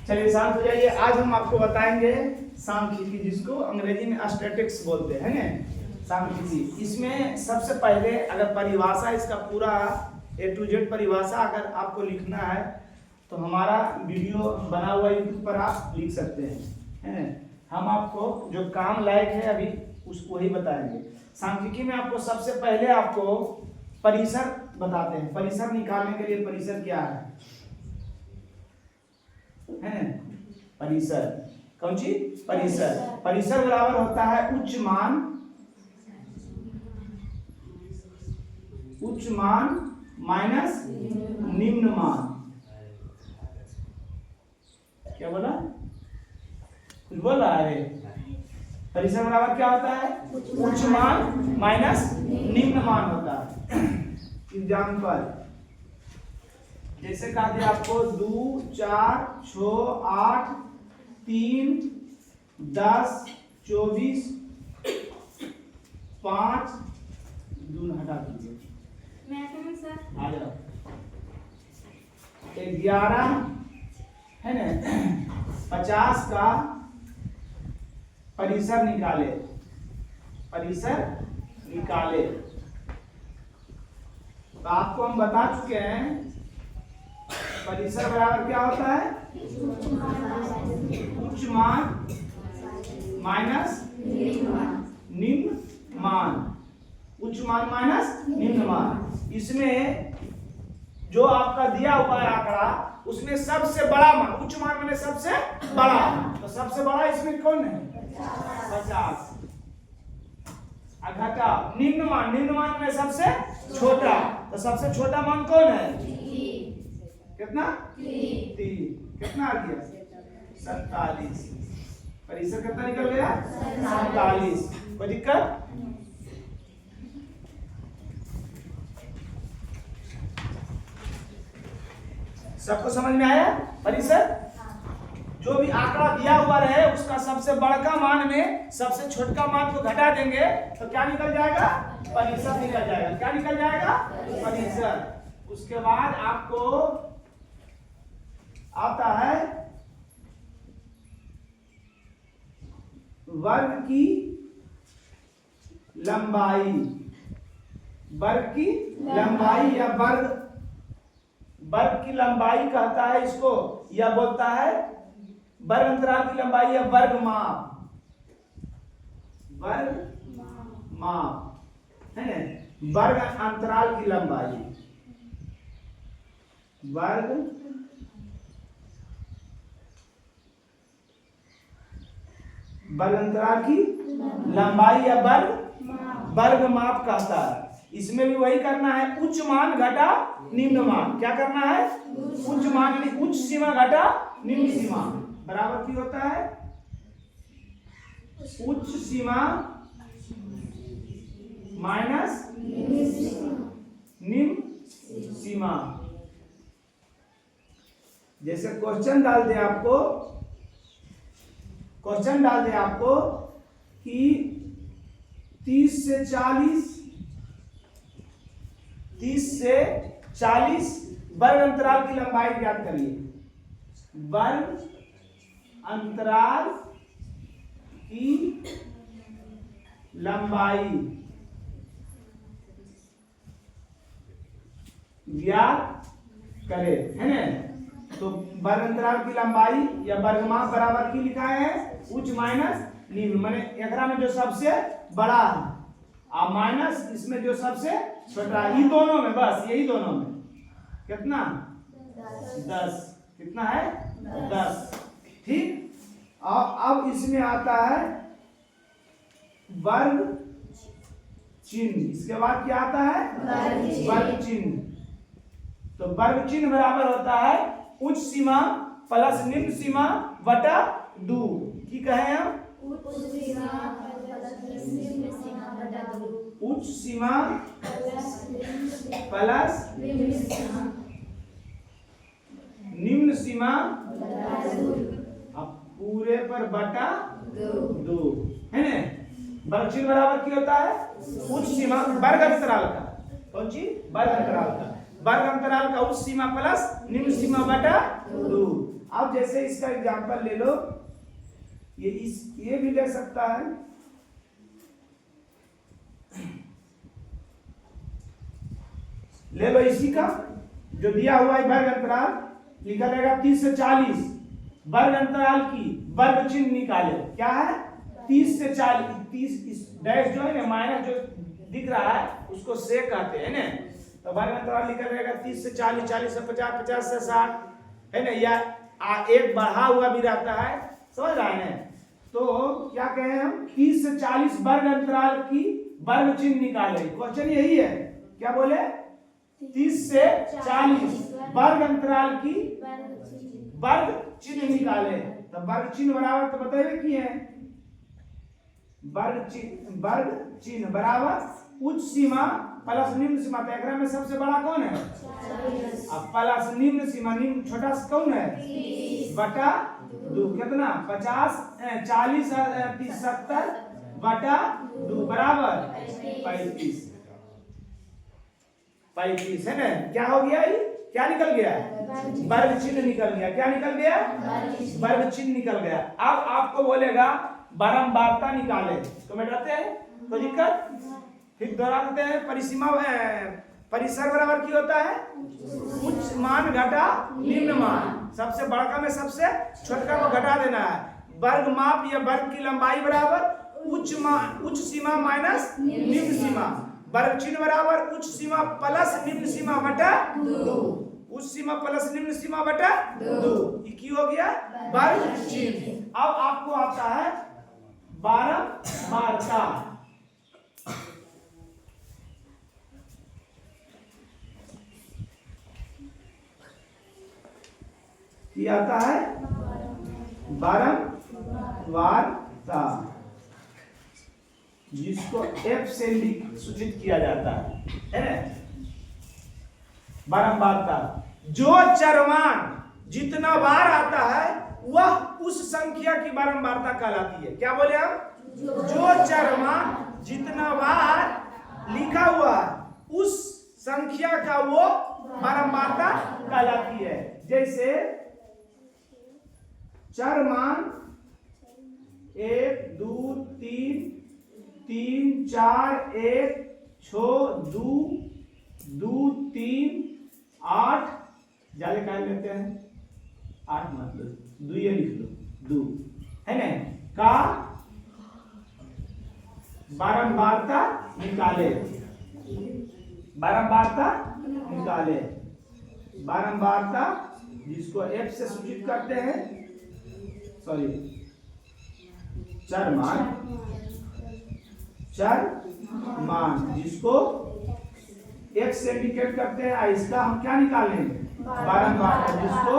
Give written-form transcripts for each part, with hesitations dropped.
चलिए शांत हो जाइए। आज हम आपको बताएंगे सांख्यिकी, जिसको अंग्रेजी में स्टैटिस्टिक्स बोलते हैं ना, सांख्यिकी। इसमें सबसे पहले अगर परिभाषा, इसका पूरा A to Z परिभाषा अगर आपको लिखना है तो हमारा वीडियो बना हुआ यूट्यूब पर आप लिख सकते हैं। हम आपको जो काम लायक है अभी उसको ही बताएंगे। सांख्यिकी में आपको सबसे पहले आपको परिसर बताते हैं। परिसर निकालने के लिए परिसर क्या है परिसर, कौन सी परिसर? परिसर बराबर होता है उच्च मान माइनस निम्न मान। क्या बोला? कुछ बोल रहा है? परिसर बराबर क्या होता है? उच्च मान माइनस निम्न मान होता है। एग्जाम्पल जैसे कहा दिया आपको 2, 4, 6, 8, 3, 10, 24, 5, दून हटा दीजिए, आ जाओ, 11 है ना, 50 का परिसर निकाले। तो आपको हम बता चुके हैं परिसर बराबर क्या होता है? उच्च मान माइनस निम्न मान। उच्च मान माइनस निम्न मान। इसमें जो आपका दिया हुआ है आंकड़ा, उसमें सबसे बड़ा मान, उच्च मान मैंने सबसे बड़ा, तो सबसे बड़ा इसमें कौन है? 50। घटा निम्न मान में सबसे छोटा, तो सबसे छोटा मान कौन है? कितना? 3। कितना आ गया? 47। परिसर कितना निकल गया? 47। कोई दिक्कत? सबको समझ में आया? परिसर जो भी आंकड़ा दिया हुआ रहे उसका सबसे बड़का मान में सबसे छोटका मान को घटा देंगे तो क्या निकल जाएगा? परिसर निकल जाएगा। क्या निकल जाएगा? परिसर। उसके बाद आपको आता है वर्ग की लंबाई। वर्ग की लंबाई या वर्ग की लंबाई कहता है इसको, या बोलता है वर्ग अंतराल की लंबाई या वर्ग माप है ना। वर्ग अंतराल की लंबाई, वर्ग अंतराल की लंबाई या वर्ग माप कहता है। इसमें भी वही करना है, उच्च मान घटा निम्न मान। क्या करना है? उच्च मान यानी उच्च सीमा घटा निम्न सीमा बराबर की होता है उच्च सीमा माइनस निम्न सीमा। जैसे क्वेश्चन डाल दे आपको कि 30 से 40 वर्ग अंतराल की लंबाई ज्ञात करिए। वर्ग अंतराल की लंबाई ज्ञात करे, है ना। तो वर्ग अंतराल की लंबाई या वर्गमाप बराबर की लिखा है उच्च माइनस निम्न, माने एकरा में जो सबसे बड़ा है और माइनस इसमें जो सबसे छोटा है। ये दोनों में, बस यही दोनों में कितना? 10। कितना है? 10। ठीक। अब इसमें आता है वर्ग चिन्ह। इसके बाद क्या आता है? वर्ग चिन्ह। तो वर्ग चिन्ह बराबर होता है उच्च सीमा प्लस निम्न सीमा बटा 2। की कहे हम? उच्च सीमा प्लस निम्न सीमा अब पूरे पर बटा 2, है ना। वर्ग चिन्ह बराबर क्या होता है? उच्च सीमा वर्ग अंतराल का, कौन सी? वर्ग अंतराल का, वर्ग अंतराल का उच्च सीमा प्लस निम्न सीमा बटा 2। अब जैसे इसका एग्जांपल ले लो, ये भी ले सकता है। ले लो इसी का जो दिया हुआ है वर्ग अंतराल, लिखा रहेगा 30 से 40, वर्ग अंतराल की वर्ग चिन्ह निकाले। क्या है? 30 से 40, 30 इस डैश जो है ना, माइनस जो दिख रहा है उसको से कहते हैं ना। तो वर्ग अंतराल लिखा रहेगा 30 से 40, 40 से 50, 50 से 60 है ना, या एक बढ़ा हुआ भी रहता है, समझ रहा है ना। तो क्या कहें हम, 30 से 40 वर्ग अंतराल की वर्ग चिन्ह निकाले। क्वेश्चन यही है, क्या बोले? 30 से 40 वर्ग अंतराल की वर्ग चिन्ह निकाले। तो वर्ग चिन्ह बराबर तो बताइए की है, वर्ग चिन्ह बराबर उच्च सीमा प्लस निम्न सीमा। तो एकरा में सबसे बड़ा कौन है? अब प्लस निम्न सीमा, निम्न छोटा कौन है? बटा 2। कितना? 50, 40, 30, 70 बटा 2 बराबर 35 है ना। क्या हो गया? ये क्या निकल गया? वर्ग चिन्ह निकल गया। क्या निकल गया? वर्ग चिन्ह निकल गया। अब आपको बोलेगा बारंबारता निकाले, तो मिटाते हैं तो दिक्कत, फिर दोहराते हैं। परिसीमा परिसर बराबर की होता है उच्च मान घटा निम्न मान। सबसे बड़का में सबसे छोटका को घटा देना है। वर्ग माप या वर्ग की लंबाई बराबर उच्च सीमा माइनस निम्न सीमा। वर्ग चिन्ह बराबर उच्च सीमा प्लस निम्न सीमा बटा 2। उच्च सीमा प्लस निम्न सीमा बटा 2। ये की हो गया? वर्ग चिन्ह। अब आपको आता है बारंबारता। ये आता है बारंबारता, जिसको F से सूचित किया जाता है ना। बारंबारता, जो चरमान जितना बार आता है वह उस संख्या की बारंबारता कहलाती है। क्या बोले हम? जो चरमान जितना बार लिखा हुआ है उस संख्या का वो बारंबारता कहलाती है। जैसे चरमान 1 2 3 3 4 1 6 2 2 3 8, ज्यादा क्या लेते हैं 8 मतलब 2 ये लिख लो 2 है ना, का बारंबारता निकाले। बारंबारता निकाले। बारंबारता जिसको F से सूचित करते हैं, सॉरी चरमान जिसको X से इंडिकेट करते हैं। इसका हम क्या निकालेंगे? बारंबारता जिसको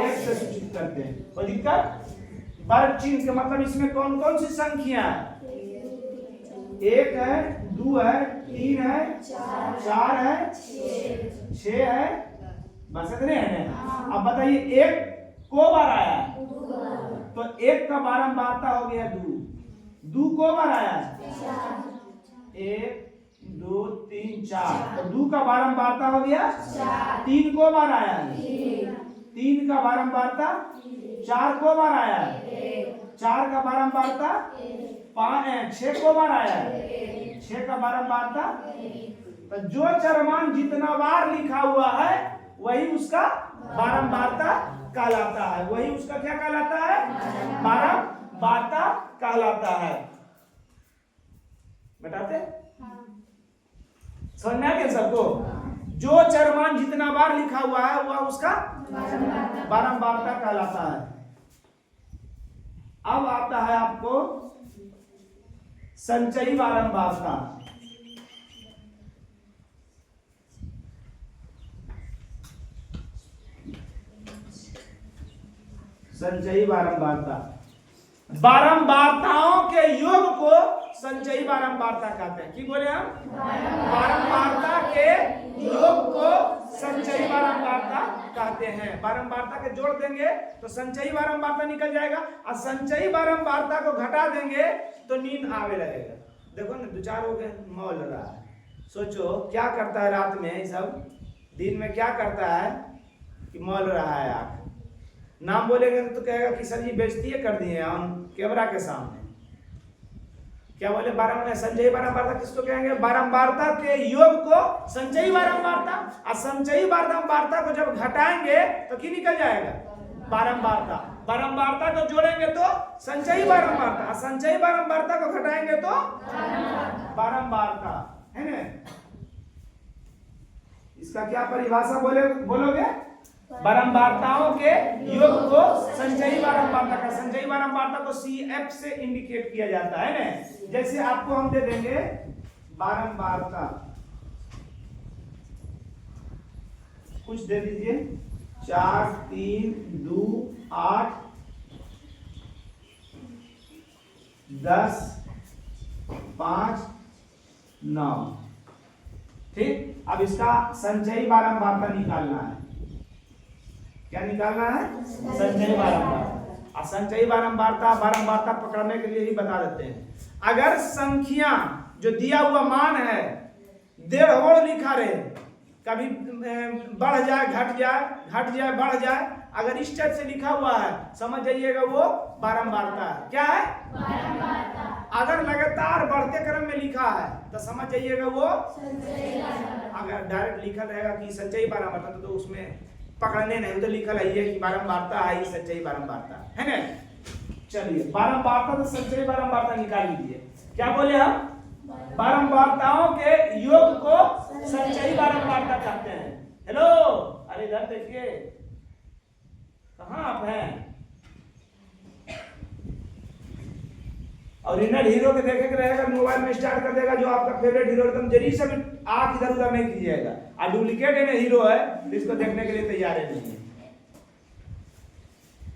X से सूचित करते हैं। कोई दिक्कत? वर्ग चिन्ह के मतलब इसमें कौन कौन सी संख्या है? 1 है, 2 है, 3 है, 4 है, 6 है, बस इतने हैं ना। अब बताइए 1 को बार आया है? तो 1 का बारंबारता हो गया 2। 2 को बार आया है? 1 2 3 4। तो 2 का बारंबारता हो गया 3 को बार आया है? 3 का बारंबारता 4 को बार आया है? 4 का बारंबारता 6 को बार आया है? 6 का बारंबारता। तो जो चरमान जितना बार लिखा हुआ है वही उसका बारंबारता कहलाता है। वही उसका क्या कहलाता है? बारंबारता कहलाता है। बताते समझ में आ गया सबको? जो चरमान जितना बार लिखा हुआ है वह उसका बारंबारता कहलाता है। अब आता है आपको संचयी बारंबारता। संचयी बारंबारता, बारंबारताओं के योग को संचयी बारंबारता कहते हैं। की बोले हम? बारंबारता के योग को संचयी बारंबारता कहते हैं। बारंबारता के जोड़ देंगे तो संचयी बारंबारता निकल जाएगा, और संचयी बारंबारता को घटा देंगे तो नींद आवे लगेगा। देखो ना, 2-4 हो गए, मौल रहा है। सोचो क्या करता है रात में, सब दिन में क्या करता है कि मौल रहा है आंख। नाम बोलेंगे तो कहेगा कि सर जी बेइज्जती कर दिए हम कैमरा के सामने। क्या बोले बारंबार संचयी बारंबारता किसको कहेंगे? बारंबारता के योग को संचयी बारंबारता, और संचयी बारंबारता को जब घटाएंगे तो क्या निकल जाएगा? बारंबारता। बारंबारता को जोड़ेंगे तो संचयी बारंबारता, और संचयी बारंबारता को घटाएंगे तो बारंबारता, है ना? इसका क्या परिभाषा बोलोगे? बारंबारताओं के योग को संचयी बारंबारता का, संचयी बारंबारता को CF से इंडिकेट किया जाता है ना। जैसे आपको हम दे देंगे बारंबारता, कुछ दे दीजिए 4 3 2 8 10 5 9, ठीक। अब इसका संचयी बारंबारता निकालना है। क्या निकालना है? संचयी बारंबारता। और संचयी बारंबारता पकड़ने के लिए ही बता देते हैं। अगर संख्या जो दिया हुआ मान है 1.5 लिखा रहे, कभी बढ़ जाए घट जाए बढ़ जाए, अगर इस टाइप से लिखा हुआ है समझ जाइएगा वो बारंबारता है। क्या है? बारंबारता। अगर लगातार बढ़ते क्रम में लिखा है तो समझ जाइएगा वो संचयी बारंबारता। अगर डायरेक्ट लिखा रहेगा कि संचयी बारंबारता तो उसमें पकड़ने नहीं, तो लिखा है कि बारंबारता है, संचयी बारंबारता है ना। चलिए बारंबारता तो संचयी बारंबारता निकाल लीजिए। क्या बोले हम? बारंबारताओं के योग को संचयी बारंबारता कहते हैं। हेलो, अरे इधर देखिए, कहाँ आप हैं? ओरिजिनल हीरो के देखे के रहेगा, मोबाइल में स्टार्ट कर देगा जो आपका फेवरेट हीरो, एकदम जरी से भी आंख इधर उधर नहीं कीजिएगा। और डुप्लीकेट है ना हीरो है, इसको देखने के लिए तैयार है नहीं।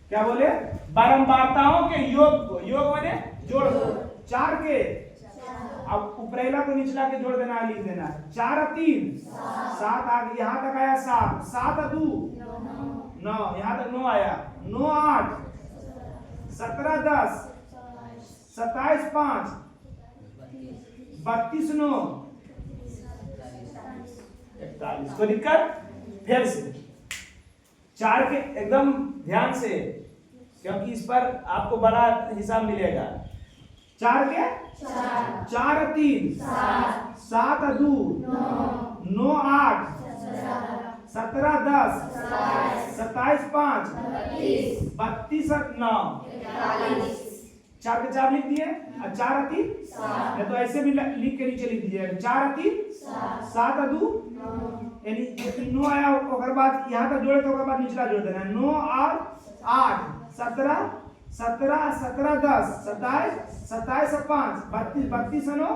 क्या बोले? बारंबारताओं के योग को, योग माने जोड़, 4 के, अब ऊपरेला को निचला के जोड़ देना, लिख देना 4 और 3 7 आ गया, यहाँ तक आया 7, 7 और 2 9, यहाँ तक 9 आया, 9 8 17 10 27 5 32 9 41। कोई दिक्कत? फिर से 4 के एकदम ध्यान से, क्योंकि इस पर आपको बड़ा हिसाब मिलेगा। 4 के 4 3 7 2 9 8 17 10 27 5 32 9 4 के 4 लिख दिए, और 4 और 3 या तो ऐसे भी लिख के नीचे लिख दीजिए 4 और 3 7 और 2, यानी 9 आया, ओकर बाद यहाँ तक जोड़े तो ओकर बाद निचला जोड़ देना 9 और 8 17 17 17 10 27 27 और 5 32 32 और 9।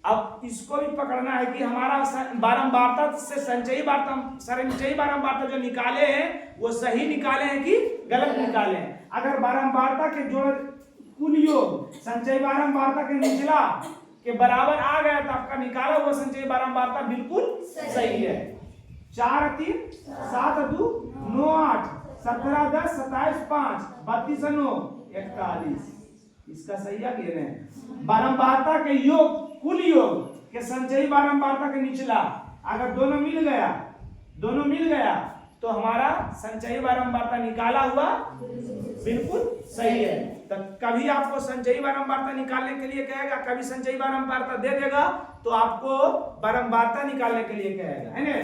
अब इसको भी पकड़ना है कि हमारा बारंबारता से संचयी बारंबारता जो निकाले हैं वो सही निकाले हैं कि गलत निकाले हैं। अगर बारंबारता के जोड़ कुल योग संचयी बारंबारता के निचला के बराबर आ गया तो आपका निकाला हुआ संचयी बारंबारता बिल्कुल सही है। 4 3 7 2 9 8 17 10 27 5 32 9 41। इसका सही है कि नहीं? बारंबारता के योग कुल योग के संचयी बारंबारता के निचला अगर दोनों मिल गया तो हमारा संचयी बारंबारता निकाला हुआ बिल्कुल सही है। तो कभी आपको संचयी बारंबारता निकालने के लिए कहेगा, कभी संचयी बारंबारता दे देगा तो आपको बारंबारता निकालने के लिए कहेगा, है ना।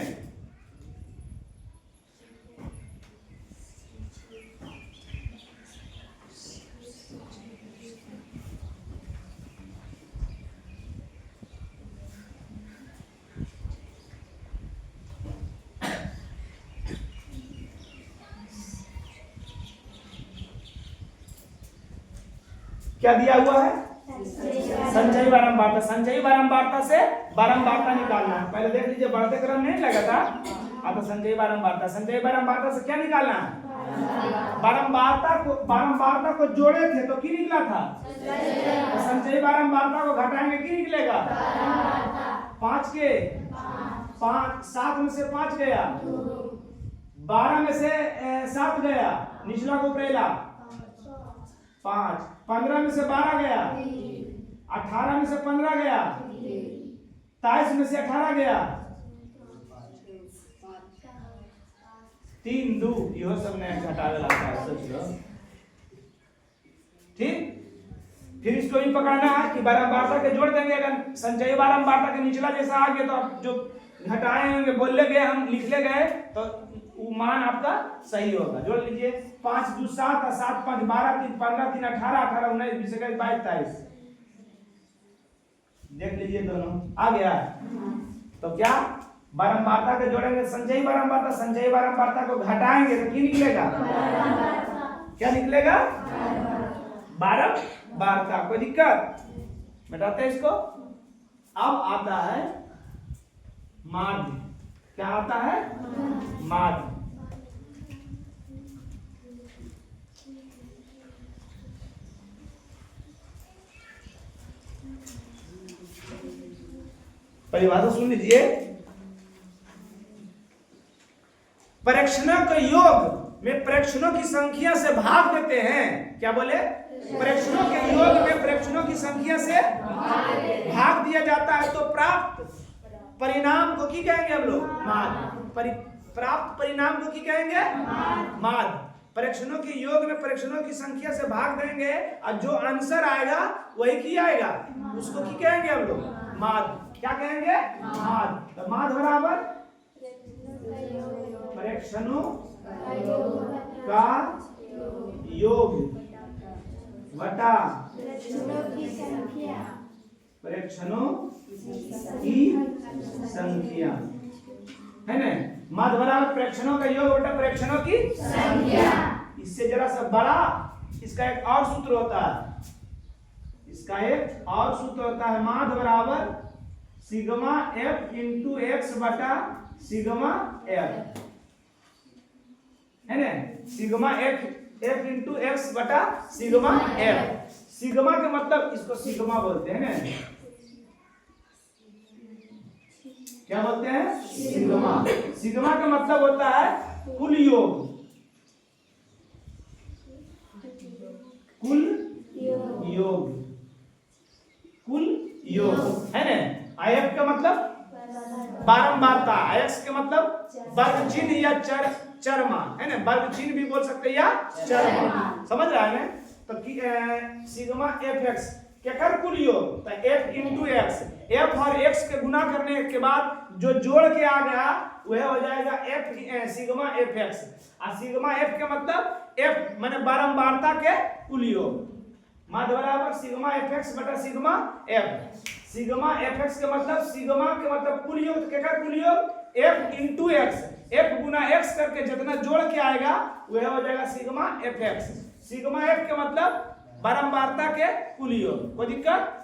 क्या दिया हुआ है? संचयी बारंबारता। संचयी बारंबारता से बारंबारता निकालना है। पहले देख लीजिए बढ़ते क्रम नहीं लगा था, अब तो संचयी बारंबारता से क्या निकालना है? बारंबारता को जोड़े थे तो क्या निकला था? तो संचयी बारंबारता को घटाएंगे क्या निकलेगा? 5 के 5 7 में से 5 गया, 12 में से 7 गया, निचला को ऊपरेला 5, 15 में से 12 गया, 18 में से 15 गया, 23 में से 18 गया, 3 2 इहो सब ने घटावे लगता है, सोच लो। ठीक, फिर इसको भी पकड़ना है कि बारंबारता के जोड़ देंगे। अगर संचयी बारंबारता के निचला जैसा आ गया तो आप जो घटाए होंगे, बोले गए, हम लिख ले गए, तो वो मान आपका सही होगा। जोड़ लीजिए, 5 2 7 और 7 5 12 3 15 3 18 18 19 20 21 22 23। देख लीजिए दोनों आ गया। तो क्या बारंबारता के जोड़ेंगे संचयी बारंबारता को घटाएंगे तो क्या निकलेगा? क्या निकलेगा? बारंबारता। कोई दिक्कत? मिटाते हैं इसको। अब आता है माध्य। क्या आता है? माध्य। परिभाषा सुन लीजिए। प्रेक्षणों के योग में प्रेक्षणों की संख्या से भाग देते हैं। क्या बोले? प्रेक्षणों के योग में प्रेक्षणों की संख्या से भाग दिया जाता है तो प्राप्त परिणाम को की कहेंगे हम लोग? माध्य। प्राप्त परिणाम को की कहेंगे? माध्य। प्रेक्षणों के योग में प्रेक्षणों की संख्या से भाग देंगे और जो आंसर आएगा वही की आएगा, उसको की कहेंगे हम लोग? माध्य। क्या कहेंगे? माध्य। तो माध्य बराबर प्रेक्षणों का योग बटा प्रेक्षणों की संख्या, है ना? माध्य बराबर प्रेक्षणों का योग बटा प्रेक्षणों की संख्या। इससे जरा सा बड़ा इसका एक और सूत्र होता है। इसका एक और सूत्र होता है, माध्य बराबर सिग्मा एफ इंटू एक्स बटा सिग्मा एफ, है ना? सिग्मा एफ इंटू एक्स बटा सिग्मा एफ। सिग्मा के मतलब इसको सिग्मा बोलते हैं ना? क्या बोलते हैं? सिग्मा। सिग्मा का मतलब होता है कुल योग। कुल योग, कुल योग, है ना? आयफ का मतलब बारंबारता, आयस के मतलब वर्ग चिन्ह या चरमा, है ना? वर्ग चिन्ह भी बोल सकते हैं या चरमा। समझ रहा है ना? तो सिग्मा एफ एक्स क्या कर कुल योग, तो एफ इंटू एक्स, एफ और एक्स के गुना करने के बाद जो जोड़ के आ गया वह हो जाएगा एफ सिग्मा एफ एक्स। और सिग्मा एफ के मतलब एफ माने बारंबारता के कुल योग। माध्य बराबर सिग्मा एफ एक्स बटा sigma F. Sigma F x के मतलब कुल योग, तो क्या कर कुल योग एफ इंटू एक्स, एफ गुना एक्स करके जितना जोड़ के आएगा वह हो जाएगा sigma F x. Sigma F के मतलब बारंबारता के कुल योग। कोई दिक्कत?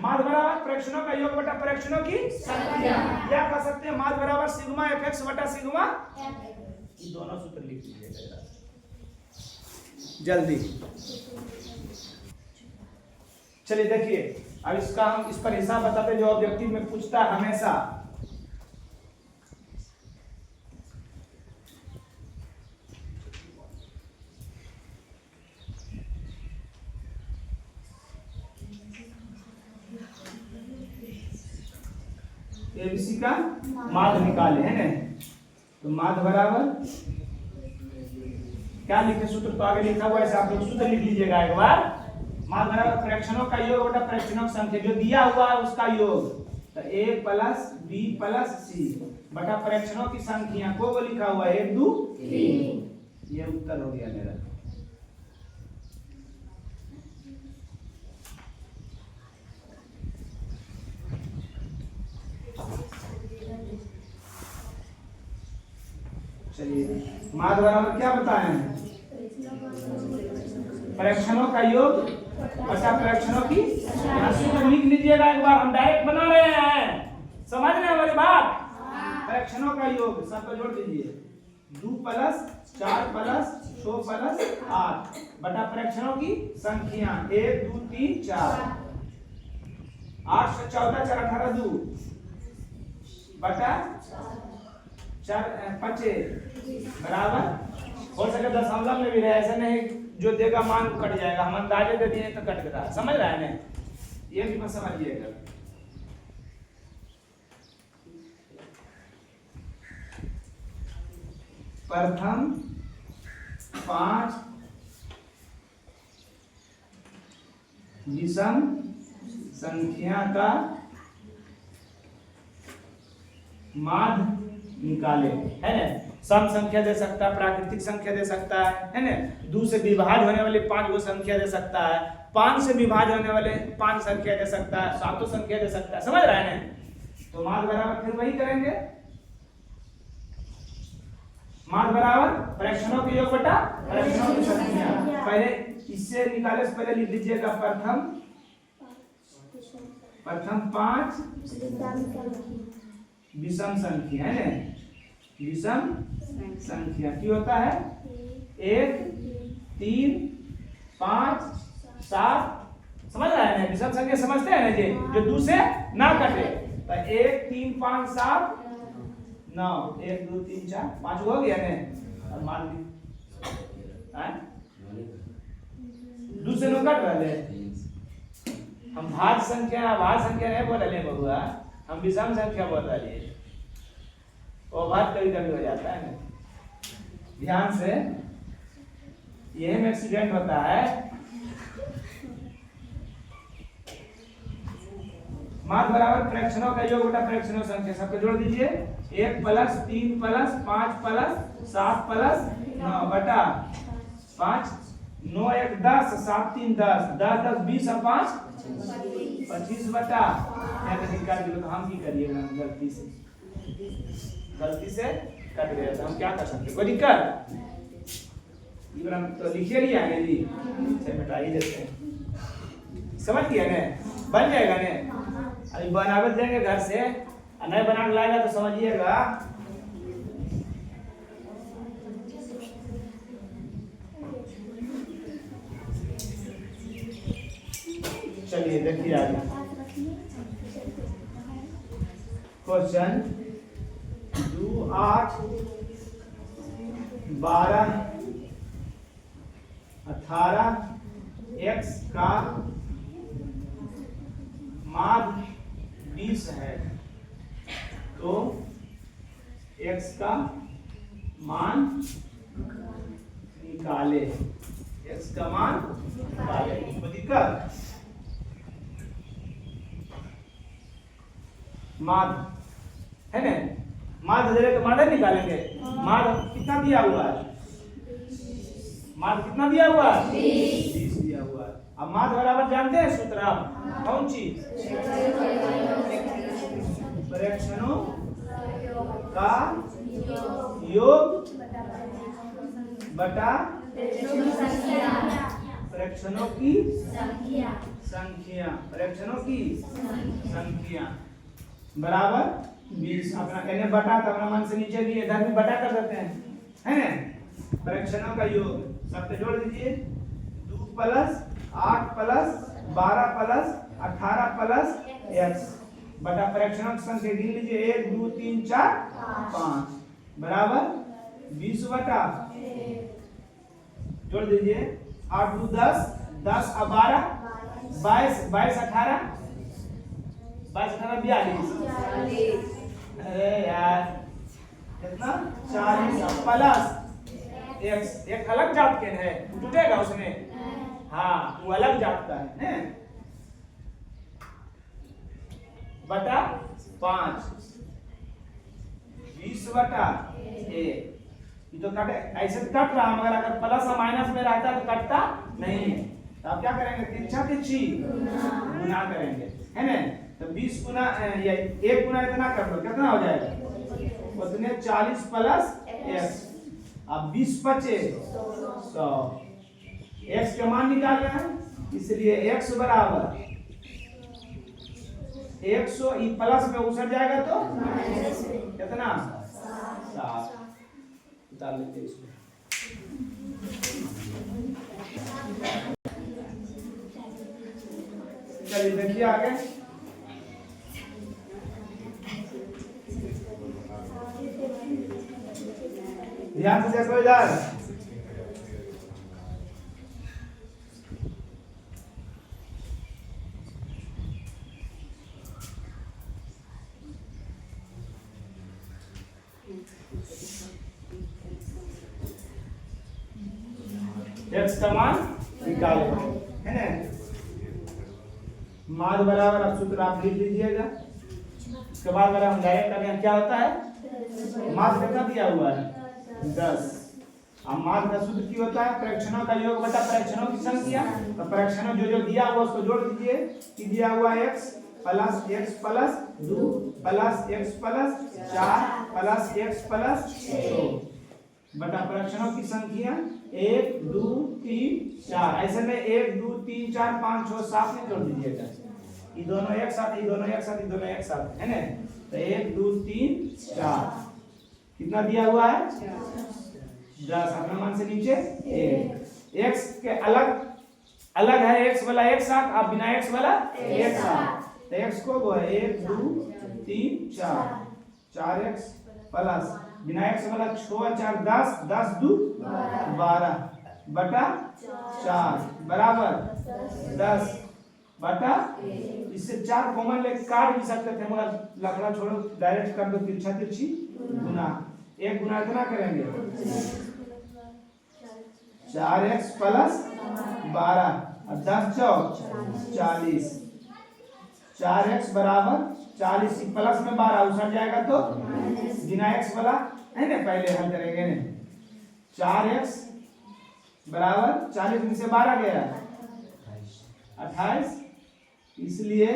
माध्य बराबर प्रेक्षणों का योग बटा प्रेक्षणों की संख्या, या कह सकते हैं माध्य बराबर सिग्मा एफ एक्स बटा सिग्मा। दोनों सूत्र लिख लीजिएगा जल्दी। चलिए देखिए, अब इसका हम इस पर हिसाब बताते जो ऑब्जेक्टिव में पूछता है हमेशा। एबीसी का माध्य निकाले, है ना? तो माध्य बराबर क्या लिखे? सूत्र तो आगे लिखा हुआ है, ऐसे आप लोग सूत्र लिख लीजिएगा एक बार। माध्य बराबर प्रेक्षणों का योग बटा प्रेक्षणों की संख्या, जो दिया हुआ है उसका योग, तो a plus b plus c बटा प्रेक्षणों की संख्या को लिखा हुआ है 1 2 3। ये उत्तर हो गया मेरा। चलिए, माध्य बराबर क्या बताए हैं? प्रेक्षणों का योग बटा प्रेक्षणों की। यहाँ सूत्र लिख लीजिएगा एक बार, हम डायरेक्ट बना रहे हैं, समझ रहे हैं हमारी बात? प्रेक्षणों का योग सब को जोड़ दीजिए, 2 प्लस 4 प्लस 6 प्लस 8 बटा प्रेक्षणों की संख्या 1 2 3 4। 8 से 14 4 18 2 बटा 4 5 बराबर, हो सके दशमलव में भी रहे, ऐसा नहीं जो देगा मान कट जाएगा, हम अंदाजे दे दिए तो कट गया। समझ रहा है ना? ये भी मत समझिएगा। प्रथम 5 विषम संख्या का माध्य निकाले, है ना। सम संख्या दे सकता है, प्राकृतिक संख्या दे सकता है ना। 2 से विभाज्य होने वाली 5 गो संख्या दे सकता है, 5 से विभाज्य होने वाले 5 संख्या दे सकता है, 7 संख्या दे सकता है, समझ रहे हैं ना। तो माध्य बराबर फिर वही करेंगे, माध्य बराबर फ्रैक्शनों के योग बटा फ्रैक्शनों की संख्या। पहले इससे निकाले से पहले लिख लीजिएगा प्रथम 5 विषम संख्या, है ना। विषम संख्या की होता है 1 3 5 7, समझ रहे हैं ना। विषम संख्या समझते हैं ना जी, जो 2 से ना कटे। तो 1 3 5 7 9, 1 2 3 4 5 हो गया ना। अब मान ली 2 से 9 कट रहे, हम भाज्य संख्या नहीं बोल रहे बबुआ, हम विषम संख्या बोल रहे। वो बात कभी कभी हो जाता है ना, ध्यान से। यही में एक्सीडेंट होता है। माध्य बराबर फ्रैक्शनों का योग बटा फ्रैक्शनों संख्या, सबको जोड़ दीजिए। 1 + 3 + 5 + 7 + 9 बटा 5 9 1 10 7 3 10 10 10 20 और 5 25 बटा, या तो निकाल दियो। तो हम की करिएगा, गलती से कट गया, तो हम क्या कर सकते, कोई दिक्कत। इब्राहिम तो लिखे नहीं आगे जी, से मिटा ही देते हैं, समझ गया ना, बन जाएगा ना। अभी बनावे देंगे घर से, नहीं बना के लाएगा तो समझिएगा। चलिए देखिए आगे क्वेश्चन 2 8 12 18 x का माध्य 20 है, तो x का मान निकाले, x का मान निकाले। कोई दिक्कत। माध्य है ना, माध्य दे तो माध्य निकालेंगे। माध्य कितना दिया हुआ है, माध्य कितना दिया हुआ है, 20 दिया हुआ है। अब माध्य बराबर जानते हैं सूत्र आप, कौन चीज, फ्रैक्शनों का योग बटा फ्रैक्शनों की संख्या, फ्रैक्शनों की संख्या बराबर 20। अपना कहने बटा, तो अपना मन से नीचे भी इधर भी बटा कर देते हैं, है ना। फ्रैक्शनों का योग सबके जोड़ दीजिए। 2 + 8 + 12 + 18 + x बटा फ्रैक्शनों की संख्या गिन लीजिए। 1 2 3 4 5 बराबर 20 बटा, जोड़ दीजिए। 8 2 10 10 और 12 22 22 18 22 18 42। अरे यार कितना 40 प्लस x, एक अलग जात के है, टूटेगा उसमें, हाँ वो अलग जात का है बटा 5 20 बटा 1। ये तो कटे ऐसे कट रहा, मगर अगर प्लस और माइनस में रहता तो कटता नहीं है। तो आप क्या करेंगे, तिरछा तिरछी गुना करेंगे, है ना। तो 20 गुना या 1 गुना इतना कर लो, कितना हो जाएगा उतने 40 + x। अब 20 बचे 100, x का मान निकालना है, इसलिए x बराबर 100 प्लस में उछल जाएगा तो कितना 7 उतार लेते हैं इसको। चलिए देखिए आगे ध्यान से देखो इधर। x का मान निकाले, है ना। माद बराबर, अब सूत्र आप लिख लीजिएगा। इसके बाद अगर हम डायरेक्ट करें क्या होता है, माद कितना दिया हुआ है 10। अब माद का सूत्र की होता है प्रक्षणों का योग बटा प्रक्षणों की संख्या। तो प्रक्षणों जो जो दिया हुआ उसको जोड़ दीजिए कि दिया हुआ x plus x plus 2 plus x plus 4 plus x plus 2 बटा प्रक्षणों की संख्या 1 2 3 4। ऐसे में 1 2 3 4 5 6 7 में जोड़ दीजिएगा। ये दोनों एक साथ, ये दोनों एक साथ, ये दोनों एक साथ, है ना। तो 1 2 3 4 कितना दिया हुआ है 10। अपने मान से नीचे 1। x के अलग अलग है x वाला एक साथ, आप बिना x वाला एक साथ। तो x को वो है 1 2 3 4 4x प्लस बिना x वाला 6 4 10 10 2 12 बटा 4 बराबर 10 बटा, इससे 4 कॉमन लेके काट भी सकते थे मगर लकड़ा छोड़ो, डायरेक्ट कर दो तिरछा तिरछी गुना। एक गुना इतना करेंगे 4x प्लस 12 और 10 चौक 40। 4x बराबर 40 प्लस में 12 उसट जाएगा तो बिना x वाला, है ना। पहले हल करेंगे ना। 4x बराबर 40 में से 12 गया 28, इसलिए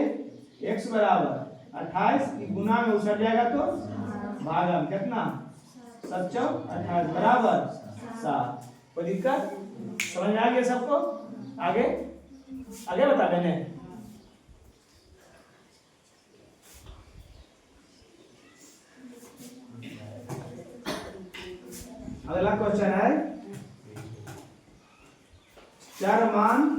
x बराबर 28 की गुना में उसट जाएगा तो भागा में कितना 7 चौक 28 बराबर 7। कोई दिक्कत समझ में आ गया सबको? आगे आगे बता देने। अगला क्वेश्चन है चर मान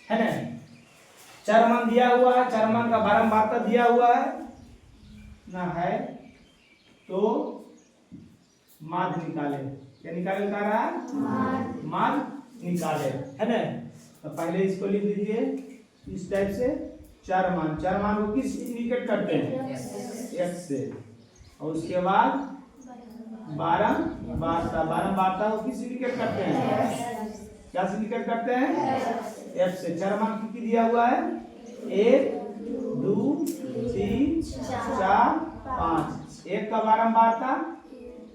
है ना। चर मान दिया हुआ है, चर मान का बारंबारता दिया हुआ है ना, है तो माध्य निकाले। क्या निकाले बता रहा है माध्य निकाले, है ना। तो पहले इसको लिख लीजिए इस टाइप से। चर मान को किस इंडिकेट करते हैं x से, और उसके बाद बारंबारता को किस इंडिकेट करते हैं, क्या से इंडिकेट करते हैं f से। चर मान की दिया हुआ है 1 2 3 4 5। 1 का बारंबारता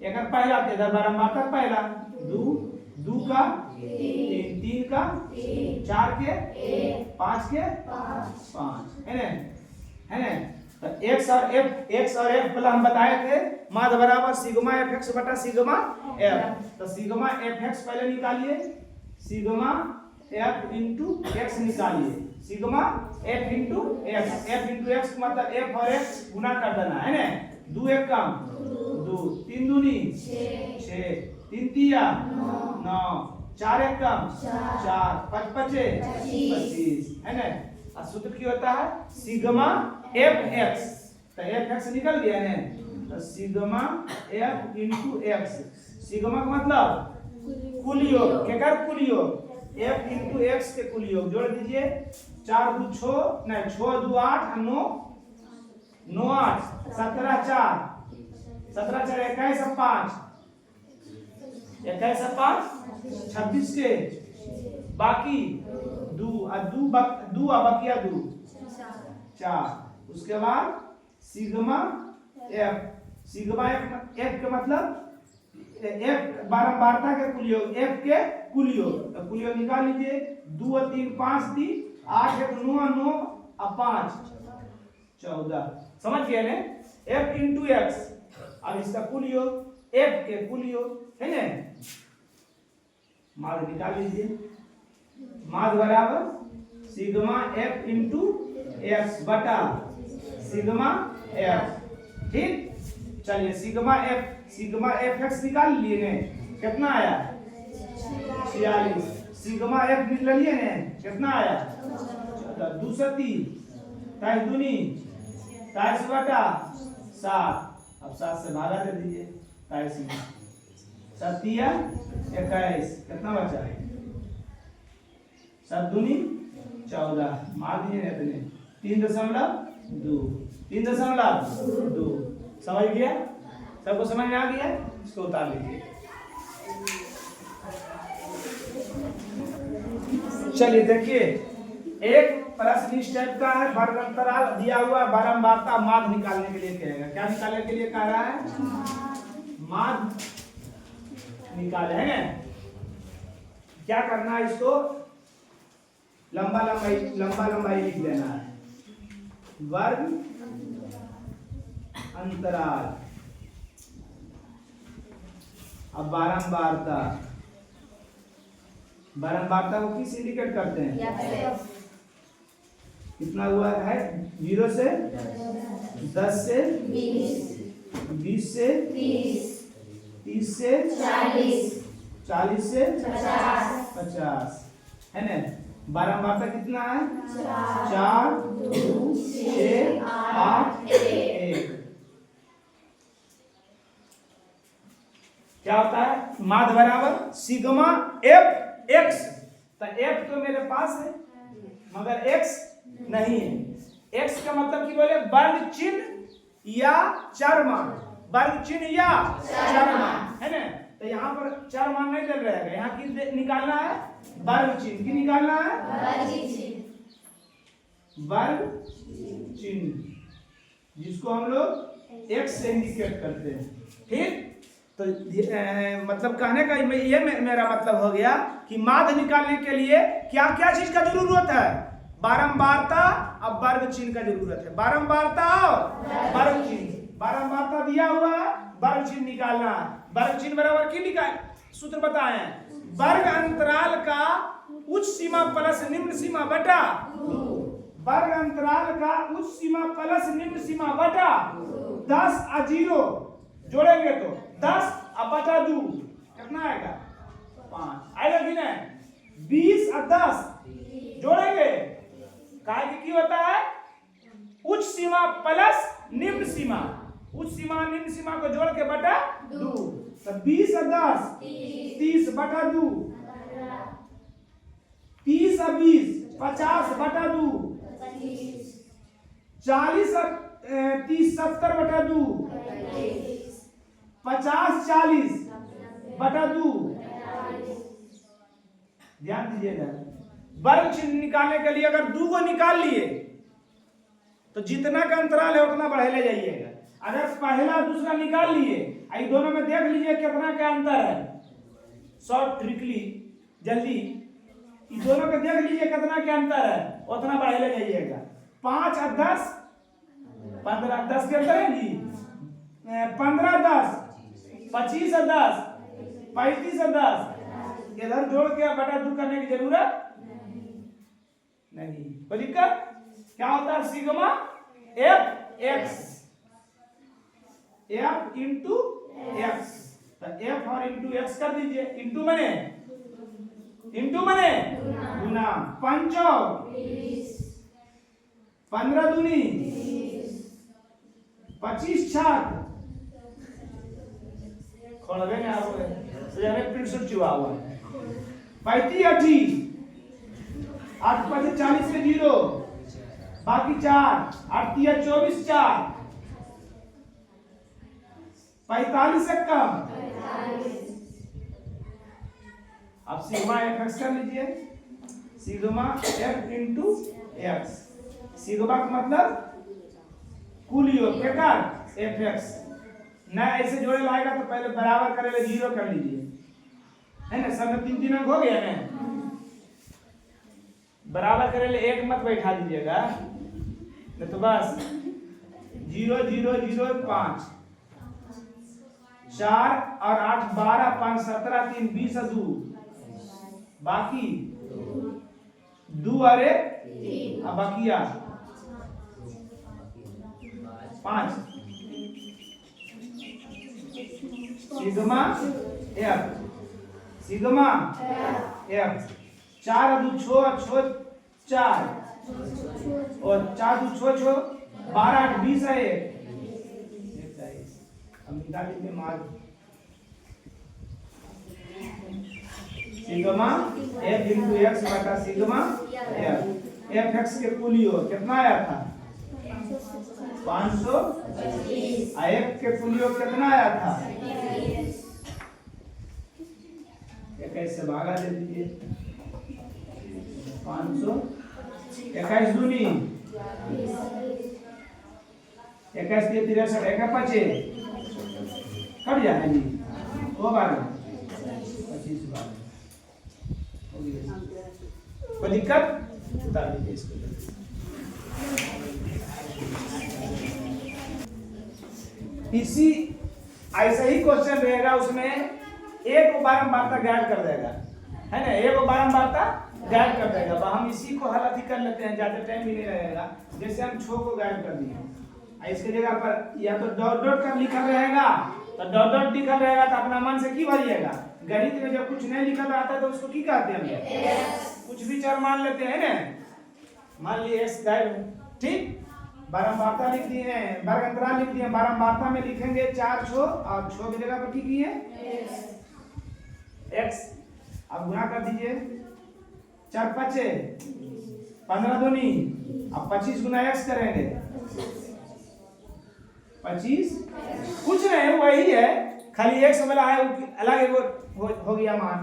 एक पहला, इधर बारंबारता पहला 2 2 का 3 3 का 4 के 5 के 5, है ना। तो x और f पहले हम बताए थे माध्य बराबर सिग्मा fx बटा सिग्मा f। तो सिग्मा fx पहले निकालिए, सिग्मा f इंटू x निकालिए, सिग्मा f इंटू x मतलब f और x गुना कर देना, है ना। 2 1 कम 2 3 दूनी 6 3 तिया 9 4 1 कम 4 5 5 25, है ना। और सूत्र की होता है सिग्मा fx। तो fx निकल गया है, तो sigma f into x। Sigma का मतलब कुल योग, क्या कर कुल योग f इंटू x के कुल योग जोड़ दीजिए। 4 2 6 नहीं 6 2 8 9 9 8 17 4 17 4 21 5 21 5 26 के बाकी 2 बकिया 2 4। उसके बाद सिग्मा f का मतलब f बारंबारता के कुल योग, f के कुल योग। तो कुल योग निकाल लीजिए। 2 और 3 5 3 8 1 9 9 और 5 14। समझ गए ना, f इंटू x। अब इसका कुल योग f के कुल योग, है ना। माध्य निकाल लीजिए। माध्य बराबर सिग्मा f इंटू x बटा सिग्मा f। ठीक, चलिए सिग्मा fx निकाल लिए ने, कितना आया 46। सिग्मा एफ लिख लिए ने, कितना आया 203, 23 दूनी 23 बटा 7, अब 7 से भागा दे दीजिए, 23 7 21, कितना बचा 7 दूनी 14, मार दीजिए इतने 3.2, 3.2, समझ गया? सबको समझ में आ गया? इसको उतार लीजिए। चलिए देखिए, एक प्रश्न इस टाइप का है, वर्ग अंतराल दिया हुआ, बारंबारता माध्य निकालने के लिए कहेगा। क्या निकालने के लिए कह रहा है? माध्य निकाले हैं। क्या करना है? इसको लंबा लंबाई लिख देना है। वर्ग अंतराल, अब बारंबारता को किस इंडिकेट करते हैं? कितना हुआ है? 0 से 10 से 20 से 30 से 40 से 50 है ना? बारंबारता कितना है? 4 2 6 8 1। क्या होता है? माध्य बराबर सिग्मा एफ एक्स। तो एफ तो मेरे पास है मगर एक्स नहीं है। एक्स का मतलब की बोले वर्ग चिन्ह या चरमान, वर्ग चिन्ह या चरमान, है ना? तो यहाँ पर चरमान नहीं चल रहेगा, यहाँ की निकालना है वर्ग चिन्ह। की निकालना है? वर्ग चिन्ह, जिसको हम लोग एक्स से इंडिकेट करते हैं। ठीक, तो मतलब कहने का ये मेरा मतलब हो गया कि माध्य निकालने के लिए क्या क्या चीज का जरूरत है? बारंबारता और वर्ग चिन्ह का जरूरत है। बारंबारता और वर्ग चिन्ह। बारंबारता दिया हुआ है, वर्ग चिन्ह निकालना है। वर्ग चिन्ह बराबर की निकाल सूत्र बताए? वर्ग अंतराल का उच्च सीमा प्लस निम्न सीमा बटा, वर्ग अंतराल का उच्च सीमा प्लस निम्न सीमा बटा 10 और 0 जोड़ेंगे तो 10 और बटा 2 कितना आएगा? 5 आएगा कि नहीं? 20 और 10 जोड़ेंगे, काहे की होता है? उच्च सीमा प्लस निम्न सीमा, उच्च सीमा निम्न सीमा को जोड़ के बटा 2, तो 20 और 10 30 बटा 2, 30 और 20 50 बटा 2, 40 और 30 70 बटा 2, 50 40 बटा 2। ध्यान दीजिएगा, वर्ग चिन्ह निकालने के लिए अगर 2 को निकाल लिए तो जितना का अंतराल है उतना बढ़े ले जाइएगा। अगर पहला दूसरा निकाल लिए, आई दोनों में देख लीजिए कितना का अंतर है। शॉर्ट ट्रिकली जल्दी इन दोनों को देख लीजिए कितना का अंतर है, उतना बढ़े ले जाइएगा। 5 और 10 15, 10 के अंतर है जी, 15 10 25 और 10 35 और 10, इधर जोड़ के बटा 2 करने की जरूरत नहीं। कोई दिक्कत? क्या होता है? Sigma F x, F into x, तो एफ और इंटू एक्स कर दीजिए। इंटू मने गुना, 5 15 दूनी 25 छाक खोलबे में आप सजाने प्रिंट शूट चुआ हुआ 35 80 8 5 40 के 0 बाकी 4 8 3 24 4 45 से कम। अब सिग्मा एफ एक्स कर लीजिए, sigma F into x. Sigma का मतलब कुल योग बेकार एफ एक्स ना ऐसे जोड़े लाएगा तो पहले बराबर करेले 0 कर लीजिए, है ना? सब में 3 अंक हो गया ना, बराबर करेले 1 मत बैठा दीजिएगा नहीं तो बस 0 0 0 5 4 और 8 12 5 17 3 20 और 2 बाकी 2 अरे अब बकिया 5 सिग्मा एफ 4 दू छो 4 और 4 दू छो 12 8 20 है 21। अब निकाल लीजिए मान सिग्मा f into x बटा सिग्मा f x के कुल योग कितना आया था 500 f के कुल योग कितना आया था 21 से भागा दे दीजिए 500 21 दूनी 21 के 63 1 5 कट जाए जी दो बार 25 बार कोई दिक्कत बता दीजिए इसको। इसी ऐसा ही क्वेश्चन रहेगा उसमें एक बारंबारता गायब कर देगा है ना एक बारंबारता गायब कर देगा। अब हम इसी को हल अधिक कर लेते हैं ज्यादा टाइम भी नहीं लगेगा। जैसे हम छो को गायब कर दिए इसके जगह पर या तो डॉट डॉट का लिखा रहेगा तो डॉट डॉट लिखा रहेगा तो अपना मन से की भरिएगा। गणित में जब कुछ नहीं लिखा रहता है तो उसको की कहते हैं कुछ भी चर मान लेते हैं ना मान लिए x गायब ठीक बारंबारता लिख दिए हैं वर्ग अंतराल लिख दिए बारंबारता में लिखेंगे 4 छो और छो की जगह पर की किए x अब गुणा कर दीजिए 4 5 15 दूनी अब 25 गुना x करेंगे 25 कुछ नहीं वही है खाली x वाला है अलग एगो हो गया मान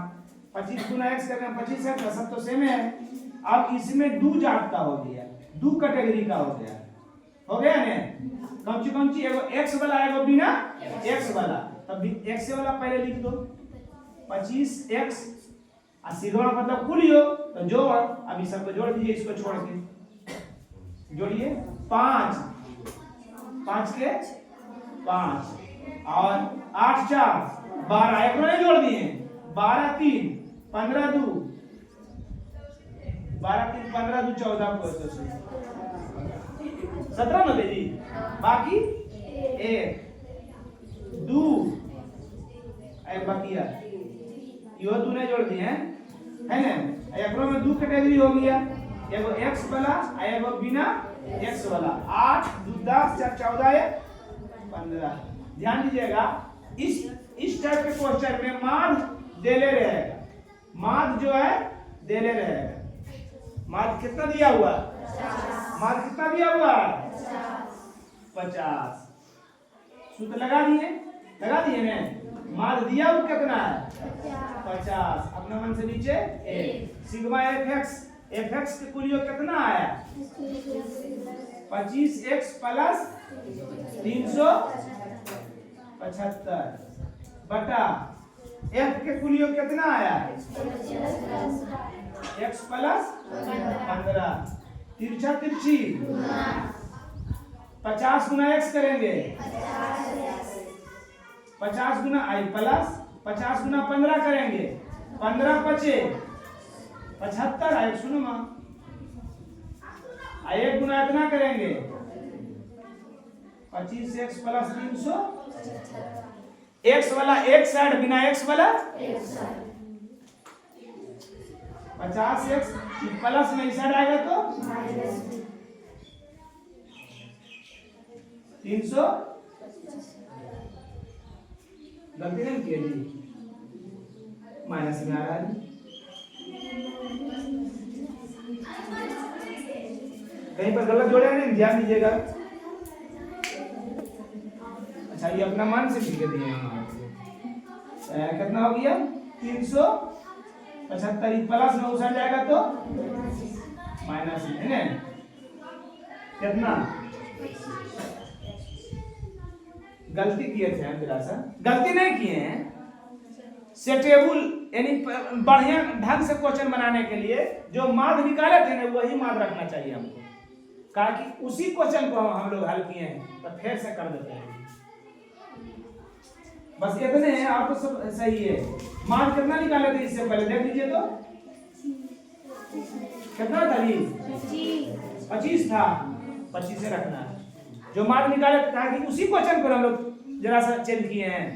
25 गुना x करना 25 है सब तो सेम है। अब इसमें दो जात का हो गया दो कैटेगरी का हो गया ना कौन सी एगो x वाला एगो बिना x वाला तब x वाला पहले लिख दो 25x और सिग्मा मतलब कुल योग तो जोड़ अब इस सबको जोड़ दीजिए इसको छोड़ के जोड़िए 5 के 5 और 8 4 12 एक नहीं जोड़ दिए 12 3 15 2 12 3 15 2 14 को 17 ना जी बाकी 1 2 एक बकिया यो दो ने जोड़ दिए है ना एकरो में दो कैटेगरी हो गया एगो x वाला एगो बिना x वाला 8 2 10 4 14 15 ध्यान दीजिएगा इस टाइप के क्वेश्चन में माध्य देले रहेगा माध्य जो है देले रहेगा माध्य कितना दिया हुआ माध्य कितना दिया हुआ 50 सूत्र लगा दिए ना माध्य दिया हुआ कितना है 50 अपने मन से नीचे सिग्मा fx के कुल योग कितना आया 25x प्लस 375 बटा f के कुल योग कितना आया x प्लस 15 तिरछा तिरछी 50 गुना x करेंगे 50 गुना i प्लस 50 गुना 15 करेंगे 15 5 75 आए सुनो मां एक गुना इतना करेंगे 25x प्लस 300 x वाला एक साइड बिना x वाला 50x प्लस में इस साइड आएगा तो 300 गलती नहीं किया जी माइनस में आ रहा है कहीं पर गलत जोड़े नहीं ध्यान दीजिएगा। अच्छा ये अपना मान से लिख दिए कितना हो गया 375 प्लस में उस जाएगा तो माइनस में है ना कितना गलती किए थे सा गलती नहीं किए हैं सेटेबल यानी बढ़िया ढंग से क्वेश्चन बनाने के लिए जो माध्य निकाले थे ना वही माध्य रखना चाहिए हमको कहा कि उसी क्वेश्चन को हम लोग हल किए हैं तो फिर से कर देते हैं बस इतने हैं आपको सब सही है। माध्य कितना निकाले थे इससे पहले देख लीजिए तो कितना था जी 25 था 25 से रखना है जो माध्य निकाले कहा कि उसी क्वेश्चन को हम लोग जरा सा चेंज किए हैं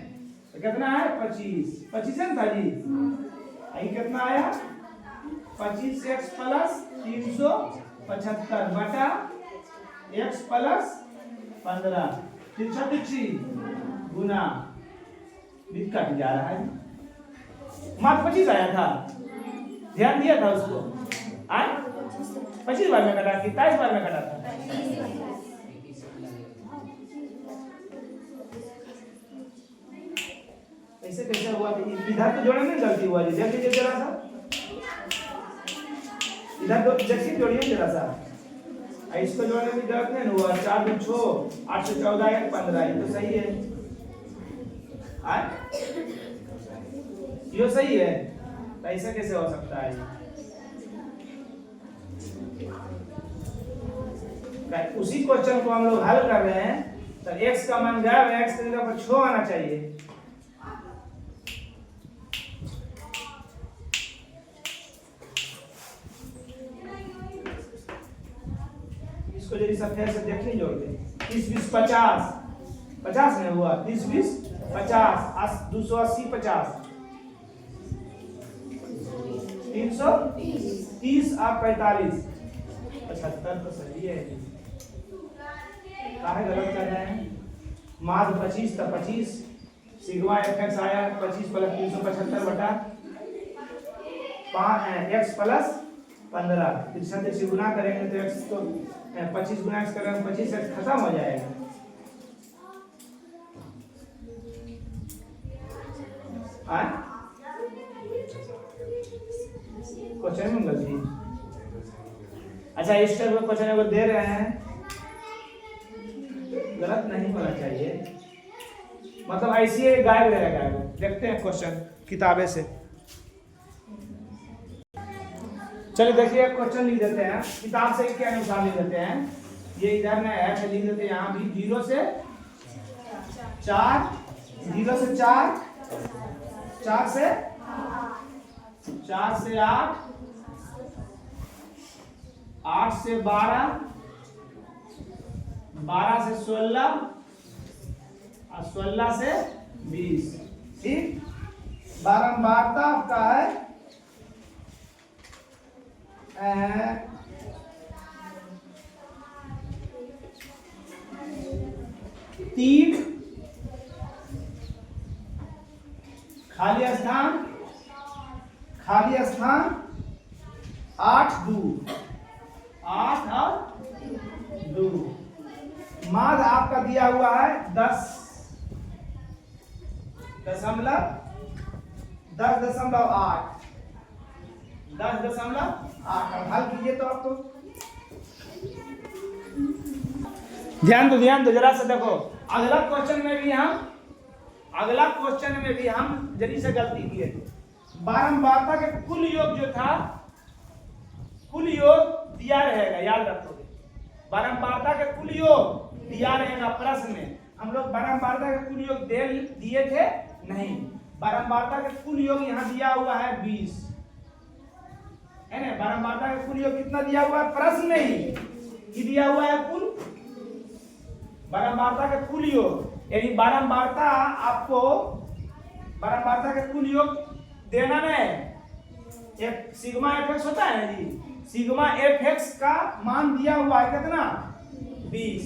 तो कितना है 25 है था जी आई कितना आया 25x प्लस 375 बटा x प्लस 15 तिरछी गुना बीच कट जा रहा है। मात्र 25 आया था, ध्यान दिया था उसको। 25 बार में कटा कि 23 बार में कटा था? ऐसे कैसे हुआ? इधर तो जोड़ने में गलती हुआ जी, देख लीजिए जरा सा, इधर तो देखिए जोड़िए जरा सा, इसको जोड़ने में गलत नहीं हुआ। 4 2 6 8 से 14 1 15, ये तो सही है। ये सही है, तो ऐसा कैसे हो सकता है? उसी क्वेश्चन को हम लोग हल कर रहे हैं, तो x का मान गया, x की जगह पर 6 आना चाहिए। इसको जल्दी से फिर से देख लीजिए, जोड़ दे। 30 20 50, 50 नहीं हुआ, 30 20 50, 280 50, 330 और 45, 75 तो सही है। काहे गलत कर रहे हैं? माध्य 25 था, 25 सिग्मा fx आया 25 प्लस 375 बटा 5 x प्लस 15, तिरछा से गुना करेंगे तो x तो 25 गुना x करेंगे 25x खत्म हो जाएगा। क्वेश्चन में गलती। अच्छा, इस टाइप का क्वेश्चन अगर दे रहे हैं, गलत नहीं होना चाहिए, मतलब ऐसे गायब रहेगा। देखते हैं क्वेश्चन किताबें से। चलिए देखिए, क्वेश्चन लिख देते हैं किताब से के अनुसार लिख देते हैं। ये इधर में है तो लिख देते हैं यहाँ भी 0 से 4, 0 से 4, 4 से 8, 8 से 12, 12 से 16 और 16 से 20। ठीक, बारंबारता आपका है 3, खाली स्थान 8 2, 8 और 2। माध्य आपका दिया हुआ है 10.8, 10.8। हल कीजिए तो आप तो ध्यान दो जरा से देखो। अगला क्वेश्चन में भी हम जरी से गलती किए। बारंबारता के कुल योग जो था, कुल योग दिया रहेगा, याद रखोगे। बारंबारता के कुल योग दिया रहेगा प्रश्न में। हम लोग बारंबारता के कुल योग दिए थे नहीं। बारंबारता के कुल योग यहाँ दिया हुआ है 20 है ना। बारंबारता का कुल योग कितना दिया हुआ है प्रश्न में ही, ये दिया हुआ है कुल बारंबारता का कुल योग। यानी बारंबारता आपको बारंबारता का कुल योग देना नहीं। एक सिग्मा fx होता है ना जी, सिग्मा fx का मान दिया हुआ है कितना 20।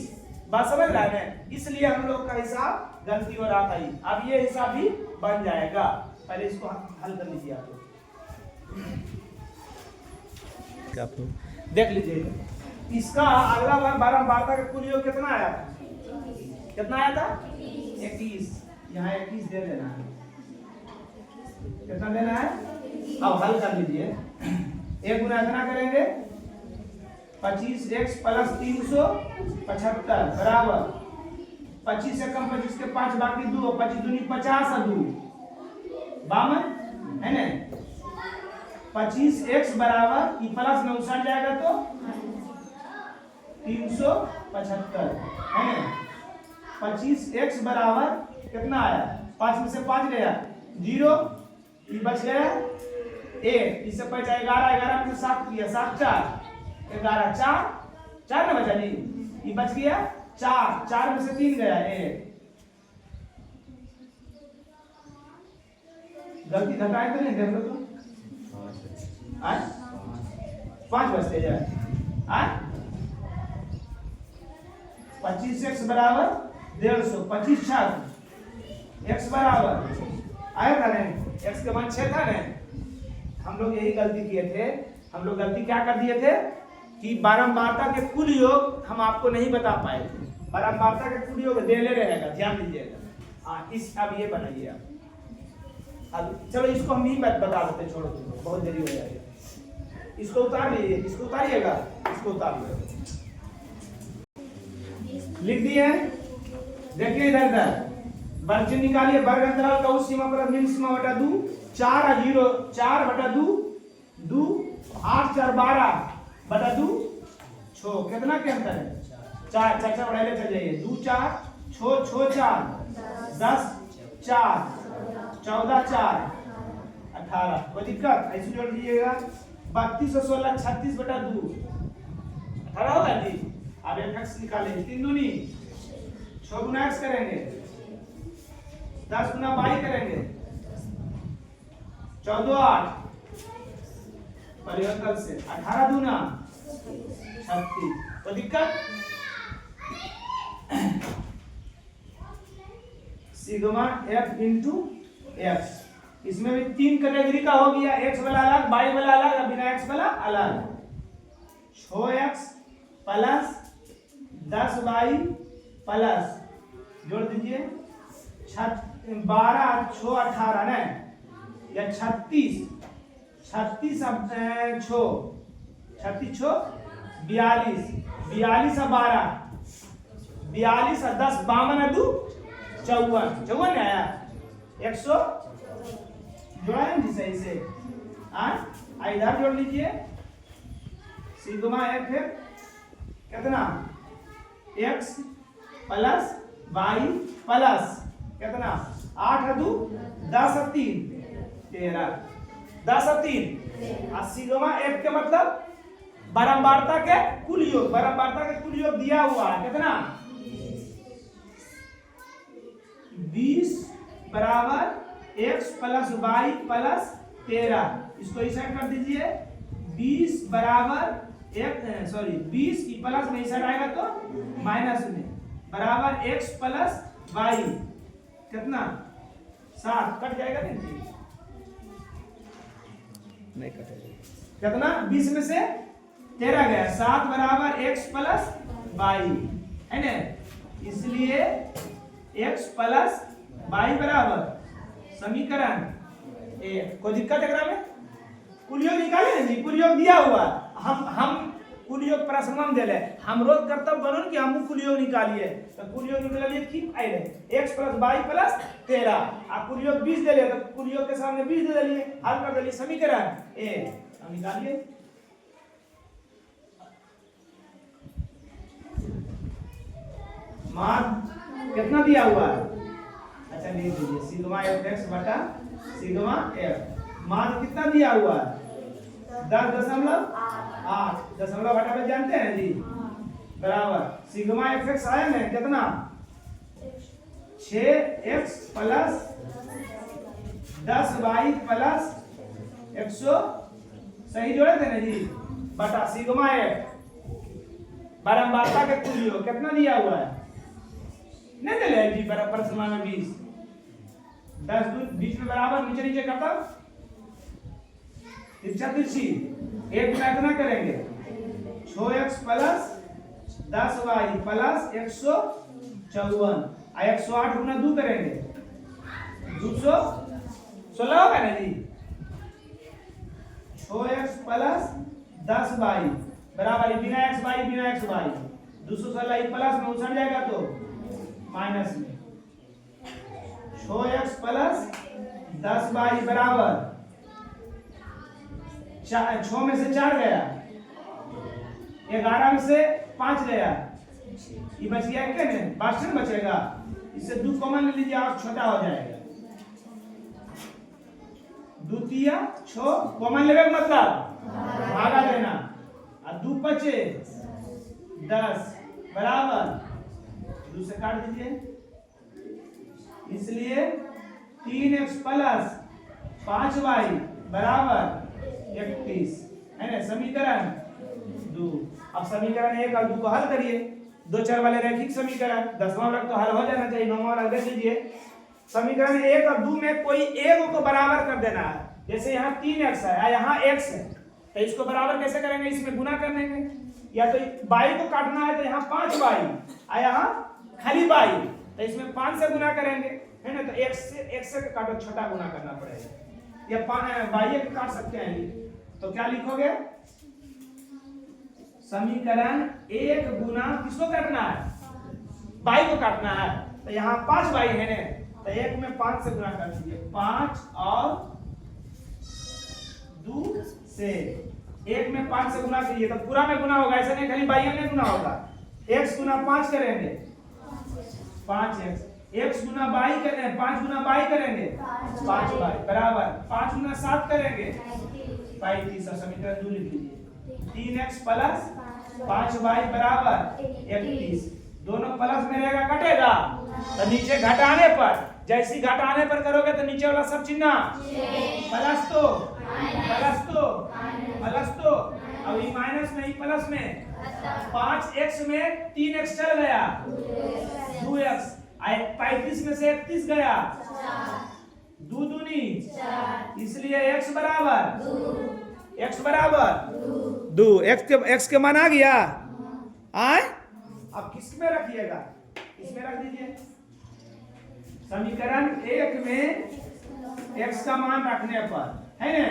बात समझ रहा है, इसलिए हम लोग का हिसाब गलती हो रहा था। अब ये हिसाब भी बन जाएगा। पहले इसको हल कर लीजिए आप देख लीजिए। इसका अगला बार बारंबारता का कुल योग कितना आया था? 21। यहाँ 21 दे देना है। कितना देना है? अब हल कर लीजिए। एक गुना इतना करेंगे 25x प्लस 375 बराबर 25 से कम 25 के 5 बाकी 2, 25 दूनी 50 और 2 52 है ना। 25x बराबर ई प्लस में उछल जाएगा तो 375 है ना। 25x बराबर कितना आया? 5 में से 5 गया 0, ये बच गया 1, इससे बचा 11, 11 में से 7 किया 7 4 11 4 ना बचा जी, ये बच गया 4, 4 में से 3 गया 1। गलती घटाए तो नहीं देख लो तो आज 5 बचते जाए 25x बराबर 150, 25 छात्र x बराबर आया था ना, x के मान 6 था ना। हम लोग यही गलती किए थे, हम लोग गलती क्या कर दिए थे कि बारंबारता के कुल योग हम आपको नहीं बता पाए थे। बारंबारता के कुल योग डेले रहेगा, ध्यान दीजिएगा। इस अब ये बनाइए आप। अब चलो इसको हम ही बता देते, छोड़ो बहुत देरी हो जाएगी। इसको उतार लीजिए, इसको उतारिएगा, इसको उतार लीजिए। लिख दिए, देखिए इधर वर्ग निकालिए। वर्ग अंतराल का उस सीमा पर निम्न सीमा बटा 2, 4 और 0, 4 बटा 2, 2 8 4 12 बटा 2 6। कितना के अंतर है? 4 चाचा बढ़ाइए, चल जाइए। 2 4 6 6 4 10 4 14 4 18। कोई दिक्कत? ऐसे जोड़ दीजिएगा। 32 और 16 36 बटा 2 18 होगा जी। अब x निकालेंगे, 3 दूनी 6 गुना x करेंगे, 10 गुना y करेंगे, 14 8 परिवर्तन से 18 दूना 36। तो दिक्कत सिग्मा f इंटू x, इसमें भी 3 कैटेगरी का हो गया। x वाला अलग, y वाला अलग, बिना x वाला अलग। 6x प्लस 10y प्लस जोड़ दीजिए 12 6 18 ना, या 36 36 6 36 6 42 42 और 12 42 और 10 52 2 54 54 ने आया 100 जोड़ा है जी सही से। इधर जोड़ लीजिए सिग्मा f है कितना x प्लस y प्लस कितना 8 और 2 10 और 3 13 10 और 3 सिग्मा f के मतलब बारंबारता के कुल योग, बारंबारता के कुल योग दिया हुआ है कितना 20 बराबर x प्लस y प्लस 13। इसको इस साइड कर दीजिए। 20 बराबर 20 की प्लस में इस साइड आएगा तो माइनस में बराबर x प्लस y कितना 7 कट जाएगा नहीं कटेगा कितना 20 में से 13 गया 7 बराबर x प्लस y है ना, इसलिए x प्लस y बराबर समीकरण ए। कोई दिक्कत है में? कुल योग निकाले ना जी, कुल योग दिया हुआ। हम कुल योग प्रश्न दे ले, हम रोज कर्तव्य बनो कि हम कुल योग निकालिए। तो कुल योग निकालिए ठीक आए x प्लस y प्लस 13 आ कुल योग 20 दे ले, तो कुल योग के सामने 20 दे दिए, हल कर दिए समीकरण ए। हम निकालिए मान कितना दिया हुआ है। अच्छा लिख दीजिए सिग्मा f(x) बटा सिग्मा f। मान कितना दिया हुआ है 10.8 दशमलव घटाकर जानते हैं जी बराबर सिग्मा f(x) आया ना कितना 6x प्लस 10y प्लस 100 सही जोड़े थे ना जी बटा सिग्मा f बारंबारता के कुल योग कितना दिया हुआ है नहीं दे जी बराबर समान 20 10 बीच में बराबर नीचे नीचे करता तिरछा तिरछी एक में इतना करेंगे 6x प्लस 10y प्लस 154 108 गुना 2 करेंगे 216 होगा ना जी 6x प्लस 10y बराबर बिना x y 216 प्लस में उछल जाएगा तो माइनस में 6x प्लस 10y बराबर 6 में से 4 गया 11 में से 5 गया ये बच गया क्या नहीं बास्टन बचेगा इससे 2 कॉमन ले लीजिए और छोटा हो जाएगा 2 तिया 6 कॉमन लेवे मतलब भागा देना और 2 बचे 10 बराबर 2 से काट दीजिए इसलिए 3x प्लस 5y बराबर 31 है ना। समीकरण 2। अब समीकरण 1 और 2 को हल करिए। 2 चर वाले रैखिक समीकरण, 10वां वर्ग तो हल हो जाना चाहिए, 9वां वर्ग दे दीजिए। समीकरण 1 और 2 में कोई एक को बराबर कर देना है। जैसे यहाँ 3x है, यहाँ x है, तो इसको बराबर कैसे करेंगे? इसमें गुना कर लेंगे। या तो y को काटना है तो यहाँ 5y और यहाँ खाली y, तो इसमें 5 से गुना करेंगे, है ना। तो x से काटो, छठा गुना करना पड़ेगा। या y को काट सकते हैं, तो क्या लिखोगे? समीकरण 1 गुना किसको काटना है? y को काटना है, तो यहाँ 5y है ना, तो 1 में 5 से गुना कर दीजिए। 5 और 2 से 1 में 5 से गुना कीजिए तो पूरा में गुना होगा, ऐसा नहीं खाली y में गुना होगा। x गुना 5 करेंगे 5x, x गुना y करेंगे 5 गुना y करेंगे 5y बराबर 5 गुना 7 करेंगे 35। समीकरण 2 लिख लीजिए। 3x प्लस 5y बराबर 31। दोनों प्लस में रहेगा, कटेगा तो नीचे घटाने पर, जैसी घटाने पर करोगे तो नीचे वाला सब चिन्ह प्लस तो प्लस तो प्लस तो, अब ये माइनस नहीं प्लस में 5x में 3x चल गया 2x, 35 में से 31 गया 2 दूनी, इसलिए x बराबर 2। x के मान आ गया। आए अब किस में रखिएगा? इसमें रख दीजिए। समीकरण 1 में x का मान रखने पर, है ना,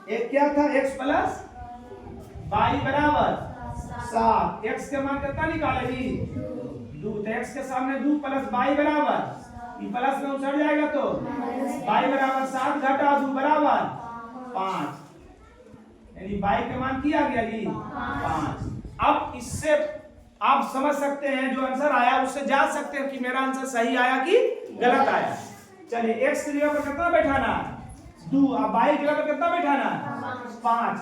एक क्या था? x प्लस y बराबर 7। x के मान कितना निकालेगी? 2। तो x के सामने 2 प्लस y बराबर, ये प्लस में उछड़ जाएगा तो y बराबर 7 घटा 2 बराबर 5, यानी y के मान किया गया जी 5। अब इससे आप समझ सकते हैं जो आंसर आया उससे जान सकते हैं कि मेरा आंसर सही आया कि गलत आया। चलिए x की जगह पर कितना बैठाना? 2। अब y की जगह पर कितना बैठाना? 5।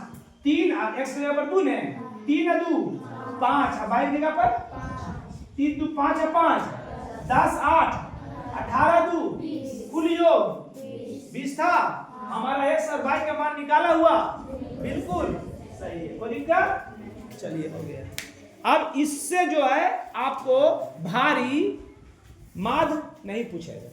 3 अब x की जगह पर 2 ने 3 है 2 5, अब y की जगह पर 3 2 5 है 5 10 8 18 2 कुल योग 20 था। हमारा x और y का मान निकाला हुआ, बिल्कुल सही है। कोई दिक्कत? चलिए हो गया। अब इससे जो है आपको भारी माध्य नहीं पूछेगा।